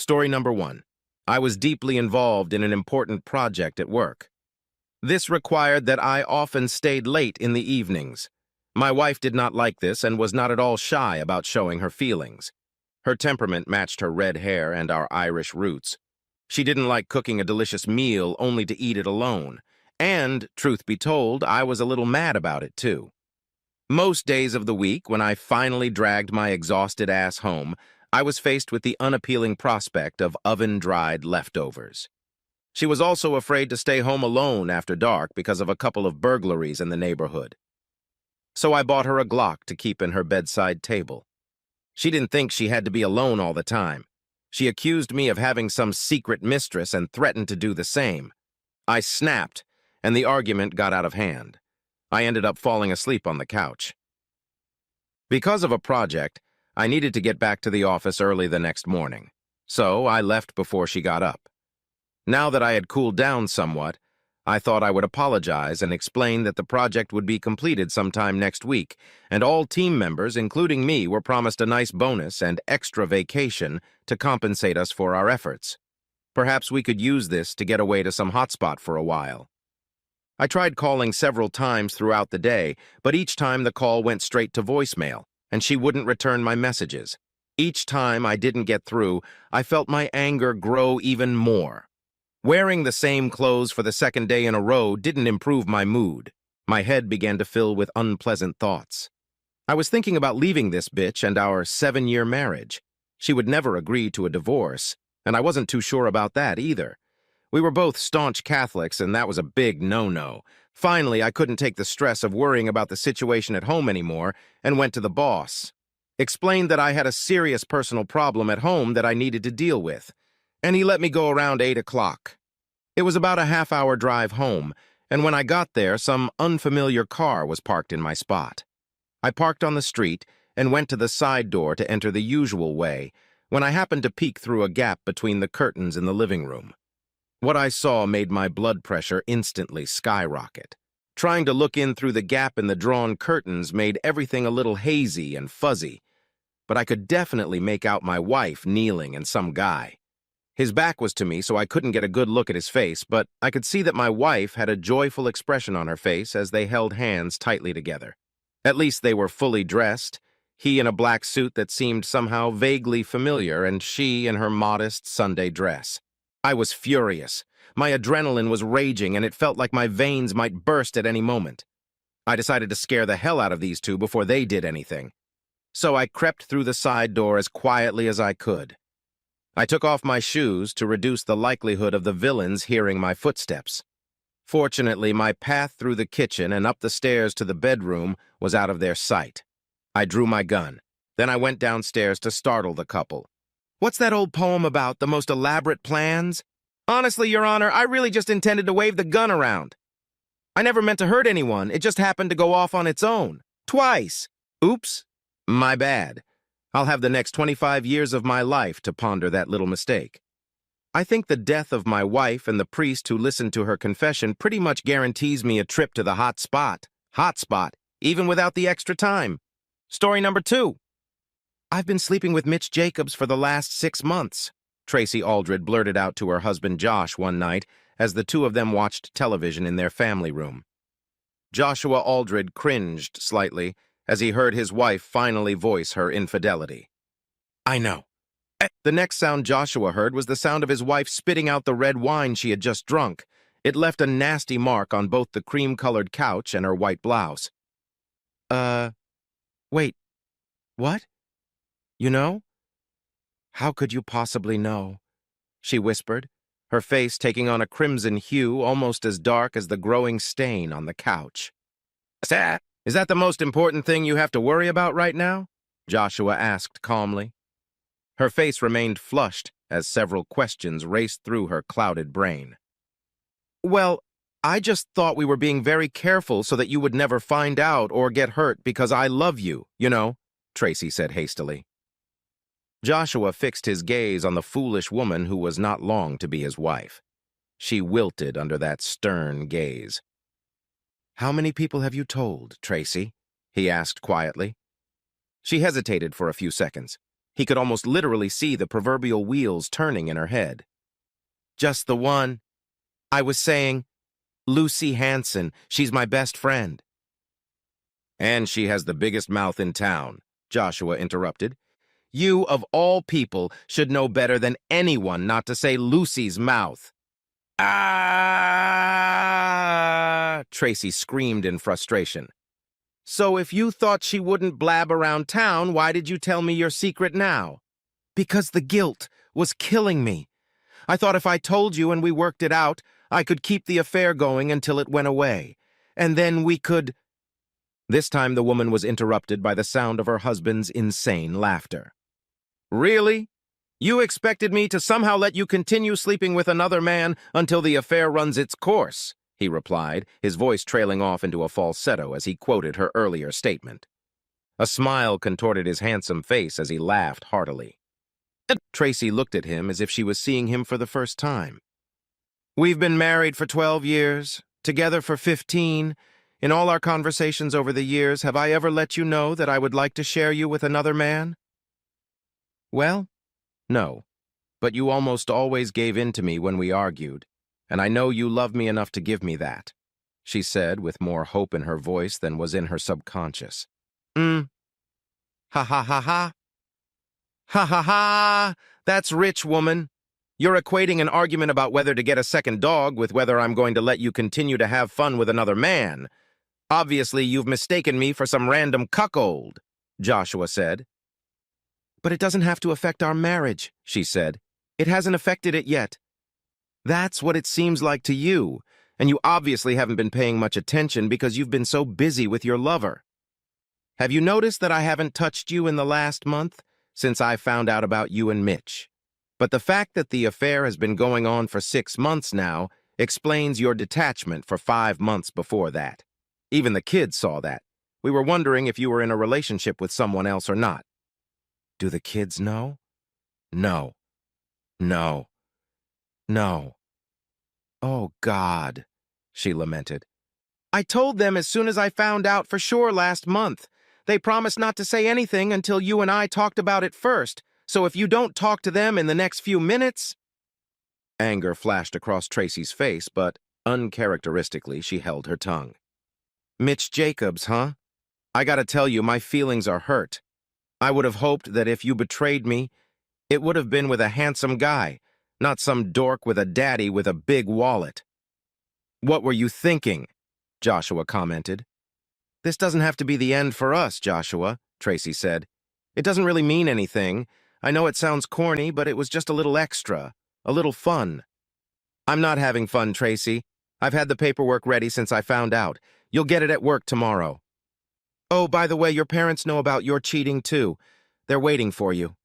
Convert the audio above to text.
Story number 1. I was deeply involved in an important project at work. This required that I often stayed late in the evenings. My wife did not like this and was not at all shy about showing her feelings. Her temperament matched her red hair and our Irish roots. She didn't like cooking a delicious meal only to eat it alone. And, truth be told, I was a little mad about it too. Most days of the week, when I finally dragged my exhausted ass home, I was faced with the unappealing prospect of oven-dried leftovers. She was also afraid to stay home alone after dark because of a couple of burglaries in the neighborhood. So I bought her a Glock to keep in her bedside table. She didn't think she had to be alone all the time. She accused me of having some secret mistress and threatened to do the same. I snapped, and the argument got out of hand. I ended up falling asleep on the couch. Because of a project, I needed to get back to the office early the next morning, so I left before she got up. Now that I had cooled down somewhat, I thought I would apologize and explain that the project would be completed sometime next week, and all team members, including me, were promised a nice bonus and extra vacation to compensate us for our efforts. Perhaps we could use this to get away to some hotspot for a while. I tried calling several times throughout the day, but each time the call went straight to voicemail, and she wouldn't return my messages. Each time I didn't get through, I felt my anger grow even more. Wearing the same clothes for the second day in a row didn't improve my mood. My head began to fill with unpleasant thoughts. I was thinking about leaving this bitch and our 7-year marriage. She would never agree to a divorce, and I wasn't too sure about that either. We were both staunch Catholics, and that was a big no-no. Finally, I couldn't take the stress of worrying about the situation at home anymore and went to the boss. Explained that I had a serious personal problem at home that I needed to deal with, and he let me go around 8 o'clock. It was about a half-hour drive home, and when I got there, some unfamiliar car was parked in my spot. I parked on the street and went to the side door to enter the usual way when I happened to peek through a gap between the curtains in the living room. What I saw made my blood pressure instantly skyrocket. Trying to look in through the gap in the drawn curtains made everything a little hazy and fuzzy, but I could definitely make out my wife kneeling and some guy. His back was to me, so I couldn't get a good look at his face, but I could see that my wife had a joyful expression on her face as they held hands tightly together. At least they were fully dressed, he in a black suit that seemed somehow vaguely familiar, and she in her modest Sunday dress. I was furious. My adrenaline was raging, and it felt like my veins might burst at any moment. I decided to scare the hell out of these two before they did anything. So I crept through the side door as quietly as I could. I took off my shoes to reduce the likelihood of the villains hearing my footsteps. Fortunately, my path through the kitchen and up the stairs to the bedroom was out of their sight. I drew my gun. Then I went downstairs to startle the couple. "What's that old poem about, the most elaborate plans?" "Honestly, Your Honor, I really just intended to wave the gun around. I never meant to hurt anyone, it just happened to go off on its own. Twice." "Oops, my bad. I'll have the next 25 years of my life to ponder that little mistake." I think the death of my wife and the priest who listened to her confession pretty much guarantees me a trip to the hot spot. Hot spot, even without the extra time. Story number 2. "I've been sleeping with Mitch Jacobs for the last 6 months, Tracy Aldred blurted out to her husband Josh one night as the two of them watched television in their family room. Joshua Aldred cringed slightly as he heard his wife finally voice her infidelity. "I know." The next sound Joshua heard was the sound of his wife spitting out the red wine she had just drunk. It left a nasty mark on both the cream-colored couch and her white blouse. Wait, what? You know?" "How could you possibly know?" she whispered, her face taking on a crimson hue almost as dark as the growing stain on the couch. "Is that the most important thing you have to worry about right now?" Joshua asked calmly. Her face remained flushed as several questions raced through her clouded brain. "Well, I just thought we were being very careful so that you would never find out or get hurt because I love you, you know," Tracy said hastily. Joshua fixed his gaze on the foolish woman who was not long to be his wife. She wilted under that stern gaze. "How many people have you told, Tracy?" he asked quietly. She hesitated for a few seconds. He could almost literally see the proverbial wheels turning in her head. Just the one. I was saying, Lucy Hanson, she's my best friend. And she has the biggest mouth in town, Joshua interrupted. You, of all people, should know better than anyone not to say Lucy's mouth. Ah! Tracy screamed in frustration. So if you thought she wouldn't blab around town, why did you tell me your secret now? Because the guilt was killing me. I thought if I told you and we worked it out, I could keep the affair going until it went away. And then we could... This time the woman was interrupted by the sound of her husband's insane laughter. Really? You expected me to somehow let you continue sleeping with another man until the affair runs its course, he replied, his voice trailing off into a falsetto as he quoted her earlier statement. A smile contorted his handsome face as he laughed heartily. Tracy looked at him as if she was seeing him for the first time. We've been married for 12 years, together for 15. In all our conversations over the years, have I ever let you know that I would like to share you with another man? Well, no, but you almost always gave in to me when we argued, and I know you love me enough to give me that, she said with more hope in her voice than was in her subconscious. Ha ha ha ha. Ha ha ha! That's rich, woman. You're equating an argument about whether to get a second dog with whether I'm going to let you continue to have fun with another man. Obviously, you've mistaken me for some random cuckold, Joshua said. But it doesn't have to affect our marriage, she said. It hasn't affected it yet. That's what it seems like to you, and you obviously haven't been paying much attention because you've been so busy with your lover. Have you noticed that I haven't touched you in the last month? Since I found out about you and Mitch. But the fact that the affair has been going on for 6 months now explains your detachment for 5 months before that. Even the kids saw that. We were wondering if you were in a relationship with someone else or not. Do the kids know? No. No. No. Oh, God, she lamented. I told them as soon as I found out for sure last month. They promised not to say anything until you and I talked about it first, so if you don't talk to them in the next few minutes... Anger flashed across Tracy's face, but uncharacteristically she held her tongue. Mitch Jacobs, huh? I gotta tell you, my feelings are hurt. I would have hoped that if you betrayed me, it would have been with a handsome guy, not some dork with a daddy with a big wallet. What were you thinking? Joshua commented. This doesn't have to be the end for us, Joshua, Tracy said. It doesn't really mean anything. I know it sounds corny, but it was just a little extra, a little fun. I'm not having fun, Tracy. I've had the paperwork ready since I found out. You'll get it at work tomorrow. Oh, by the way, your parents know about your cheating, too. They're waiting for you.